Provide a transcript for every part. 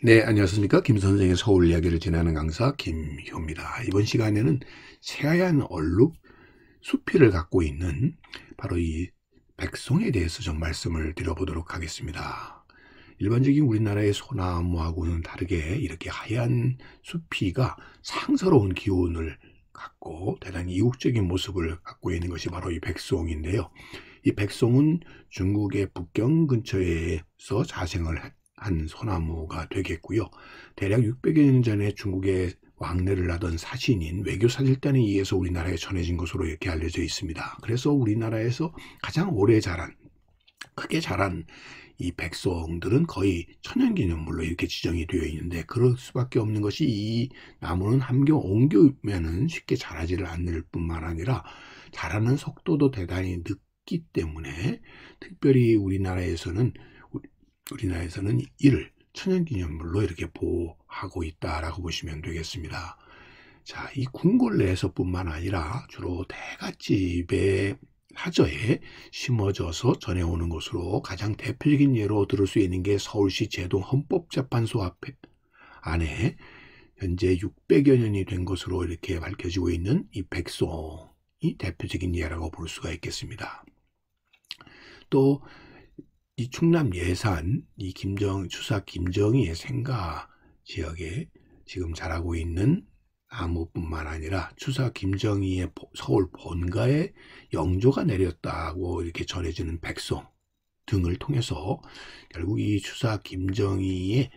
네, 안녕하십니까. 김 선생의 서울 이야기를 진행하는 강사 김효입니다. 이번 시간에는 새하얀 얼룩 수피를 갖고 있는 바로 이 백송에 대해서 좀 말씀을 드려보도록 하겠습니다. 일반적인 우리나라의 소나무하고는 다르게 이렇게 하얀 수피가 상서로운 기운을 갖고 대단히 이국적인 모습을 갖고 있는 것이 바로 이 백송인데요. 이 백송은 중국의 북경 근처에서 자생을 한 소나무가 되겠고요. 대략 600여 년 전에 중국에 왕래를 하던 사신인 외교사절단에 의해서 우리나라에 전해진 것으로 이렇게 알려져 있습니다. 그래서 우리나라에서 가장 오래 자란, 크게 자란 이 백송들은 거의 천연기념물로 이렇게 지정이 되어 있는데, 그럴 수밖에 없는 것이 이 나무는 함경 옮기면은 쉽게 자라지를 않을 뿐만 아니라 자라는 속도도 대단히 늦기 때문에 특별히 우리나라에서는 이를 천연기념물로 이렇게 보호하고 있다라고 보시면 되겠습니다. 자, 이 궁궐내에서뿐만 아니라 주로 대갓집의 하저에 심어져서 전해오는 것으로 가장 대표적인 예로 들을 수 있는 게 서울시 제동 헌법재판소 앞에 안에 현재 600여 년이 된 것으로 이렇게 밝혀지고 있는 이 백송이 대표적인 예라고 볼 수가 있겠습니다. 또 이 충남 예산 이 추사 김정희의 생가 지역에 지금 자라고 있는 나무뿐만 아니라 추사 김정희의 서울 본가에 영조가 내렸다고 이렇게 전해지는 백송 등을 통해서 결국 이 추사 김정희의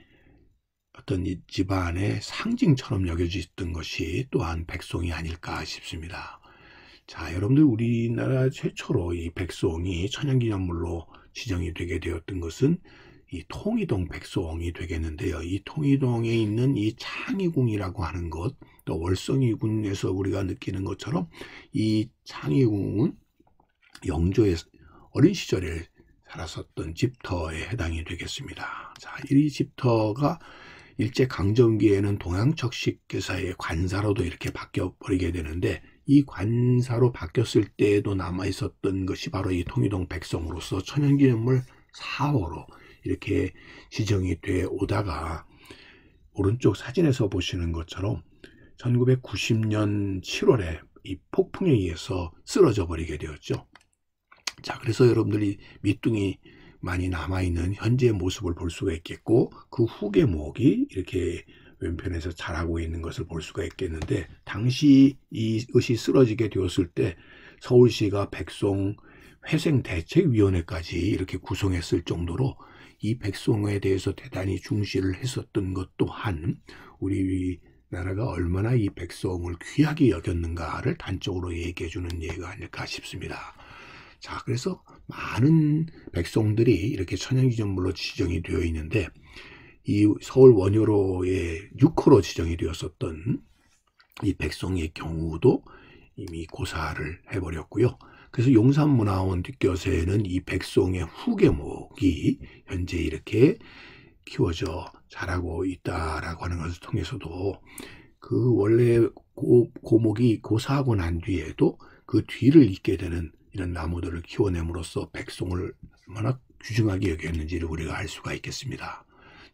어떤 이 집안의 상징처럼 여겨졌던 것이 또한 백송이 아닐까 싶습니다. 자, 여러분들 우리나라 최초로 이 백송이 천연기념물로 지정이 되게 되었던 것은 이 통이동 백송이 되겠는데요. 이 통이동에 있는 이 창의궁이라고 하는 것, 또 월성이군에서 우리가 느끼는 것처럼 이 창의궁은 영조의 어린 시절에 살았었던 집터에 해당이 되겠습니다. 자, 이 집터가 일제강점기에는 동양척식회사의 관사로도 이렇게 바뀌어버리게 되는데, 이 관사로 바뀌었을 때에도 남아있었던 것이 바로 이 통이동 백송으로서 천연기념물 4호로 이렇게 지정이 돼 오다가 오른쪽 사진에서 보시는 것처럼 1990년 7월에 이 폭풍에 의해서 쓰러져 버리게 되었죠. 자, 그래서 여러분들이 밑둥이 많이 남아있는 현재의 모습을 볼 수가 있겠고, 그 후계목이 이렇게 왼편에서 자라고 있는 것을 볼 수가 있겠는데, 당시 이것이 쓰러지게 되었을 때 서울시가 백송 회생대책위원회까지 이렇게 구성했을 정도로 이 백송에 대해서 대단히 중시를 했었던 것 또한 우리나라가 얼마나 이 백송을 귀하게 여겼는가를 단적으로 얘기해 주는 예가 아닐까 싶습니다. 자, 그래서 많은 백송들이 이렇게 천연기념물로 지정이 되어 있는데, 이 서울 원효로의 6호로 지정이 되었었던 이 백송의 경우도 이미 고사를 해버렸고요. 그래서 용산문화원 뒷곁에는 이 백송의 후계목이 현재 이렇게 키워져 자라고 있다라고 하는 것을 통해서도 그 원래 고목이 고사하고 난 뒤에도 그 뒤를 잇게 되는 이런 나무들을 키워냄으로써 백송을 얼마나 귀중하게 여겼는지를 우리가 알 수가 있겠습니다.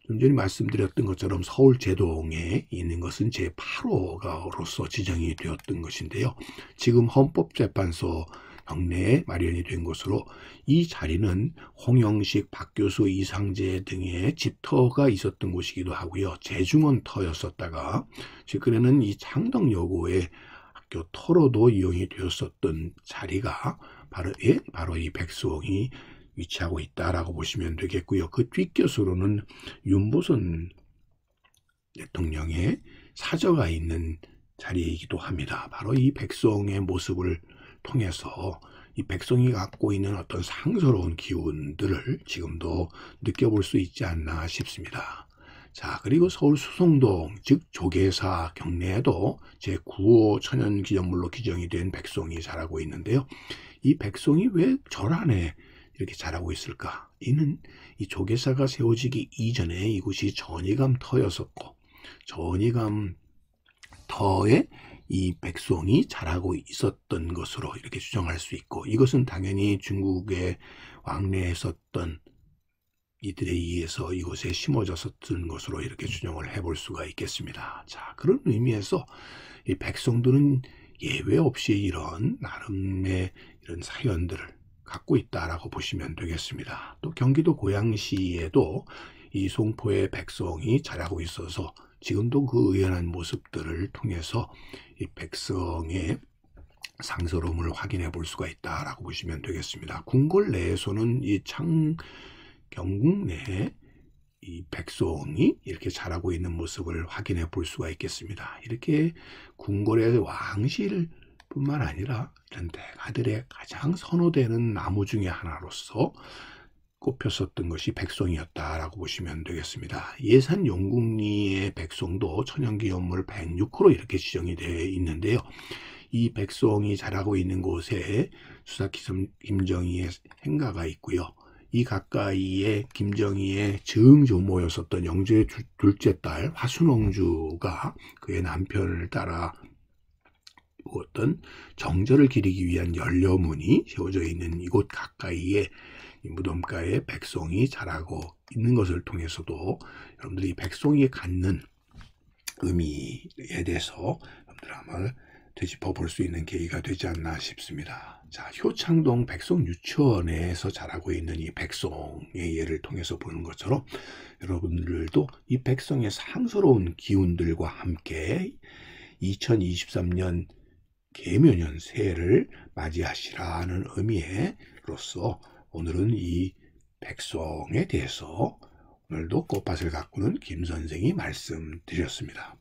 좀 전에 말씀드렸던 것처럼 서울 제동에 있는 것은 제8호가로서 지정이 되었던 것인데요. 지금 헌법재판소 경내에 마련이 된 것으로 이 자리는 홍영식, 박교수, 이상재 등의 집터가 있었던 곳이기도 하고요. 재중원터였었다가 최근에는 이 창덕여고의 학교 터로도 이용이 되었었던 자리가 바로 이 백송이 위치하고 있다라고 보시면 되겠고요. 그 뒷곁으로는 윤보선 대통령의 사저가 있는 자리이기도 합니다. 바로 이 백송의 모습을 통해서 이 백송이 갖고 있는 어떤 상서로운 기운들을 지금도 느껴볼 수 있지 않나 싶습니다. 자, 그리고 서울 수성동, 즉 조계사 경내에도 제9호 천연기념물로 기정이 된 백송이 자라고 있는데요. 이 백송이 왜 절 안에 이렇게 자라고 있을까? 이는 이 조계사가 세워지기 이전에 이곳이 전이감터였었고, 전이감터에 이 백송이 자라고 있었던 것으로 이렇게 추정할 수 있고, 이것은 당연히 중국에 왕래했었던 이들에 의해서 이곳에 심어졌었던 것으로 이렇게 추정을 해볼 수가 있겠습니다. 자, 그런 의미에서 이 백성들은 예외 없이 이런 나름의 이런 사연들을 갖고 있다라고 보시면 되겠습니다. 또 경기도 고양시에도 이 송포의 백성이 자라고 있어서 지금도 그 의연한 모습들을 통해서 이 백성의 상서로움을 확인해 볼 수가 있다라고 보시면 되겠습니다. 궁궐 내에서는 이 경궁 내에 이 백성이 이렇게 자라고 있는 모습을 확인해 볼 수가 있겠습니다. 이렇게 궁궐의 왕실 뿐만 아니라 이런 대가들의 가장 선호되는 나무 중에 하나로서 꼽혔었던 것이 백송이었다라고 보시면 되겠습니다. 예산 용궁리의 백송도 천연기념물 106호로 이렇게 지정이 되어 있는데요. 이 백송이 자라고 있는 곳에 수사기 김정희의 행가가 있고요. 이 가까이에 김정희의 증조모였었던 영조의 둘째 딸 화순옹주가 그의 남편을 따라 어떤 정절을 기리기 위한 연료문이 세워져 있는 이곳 가까이에 이 무덤가에 백송이 자라고 있는 것을 통해서도 여러분들이 백송이 갖는 의미에 대해서 여러분들 아마 되짚어 볼 수 있는 계기가 되지 않나 싶습니다. 자, 효창동 백송유치원에서 자라고 있는 이 백송의 예를 통해서 보는 것처럼 여러분들도 이 백송의 상스러운 기운들과 함께 2023년 계묘년 새해를 맞이하시라는 의미로서 오늘은 이 백송에 대해서 오늘도 꽃밭을 가꾸는 김 선생이 말씀드렸습니다.